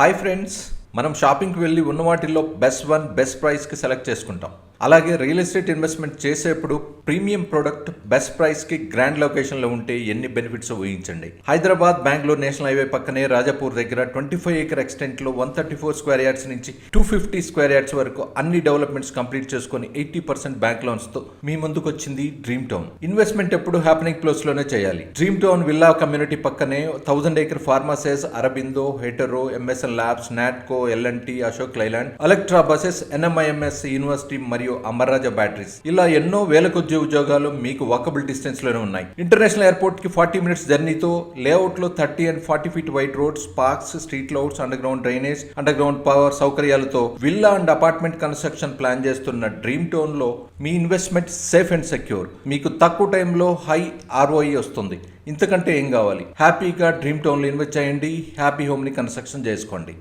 Hi friends, మనం షాపింగ్కి వెళ్ళి ఉన్న వాటిల్లో బెస్ట్ ప్రైస్కి సెలెక్ట్ చేసుకుంటాం. అలాగే రియల్ ఎస్టేట్ ఇన్వెస్ట్మెంట్ చేసేప్పుడు ప్రీమియం ప్రోడక్ట్ బెస్ట్ ప్రైస్కి గ్రాండ్ లొకేషన్లో ఉంటే ఎన్ని బెనిఫిట్స్ ఊహించండి. హైదరాబాద్ బెంగళూరు నేషనల్ హైవే పక్కనే రాజాపూర్ దగ్గర 25 acre ఎక్స్టెంట్లో 134 square yards నుంచి 250 square yards వరకు అన్ని డెవలప్మెంట్స్ కంప్లీట్ చేసుకుని 80% బ్యాంక్ లోన్స్తో మీ ముందుకు వచ్చింది డ్రీమ్ టౌన్. ఇన్వెస్ట్మెంట్ ఎప్పుడు హ్యాపెనింగ్ ప్లేస్లోనే చేయాలి. డ్రీమ్ టౌన్ విల్లా కమ్యూనిటీ పక్కనే 1000 acre pharma SEZ, Aurobindo, Hetero, MSN labs, Natco, LNT, Ashok Leyland, Electra buses, NMIMS university మరియు అమర్ రాజా బ్యాటరీస్, ఇలా ఎన్నో వేల కొద్ది ఉద్యోగాలు మీకు వాకబుల్ డిస్టెన్స్ లోనే ఉన్నాయి. ఇంటర్నేషనల్ ఎయిర్పోర్ట్ కి 40 minutes జర్నీతో లేఅవుట్ లో 30 and 40 feet wide roads, parks, street lights, underground drainage, underground power సౌకర్యాలతో villa and apartment construction plan చేస్తున్న డ్రీమ్ టౌన్ లో మీ ఇన్వెస్ట్మెంట్ సేఫ్ అండ్ సెక్యూర్. మీకు తక్కువ టైంలో హై ROI వస్తుంది. ఇంతకంటే ఏం కావాలి? హ్యాపీగా డ్రీమ్ టౌన్ లో ఇన్వెస్ట్ చేయండి. హ్యాపీ హోమ్ ని కన్స్ట్రక్షన్ చేసుకోండి.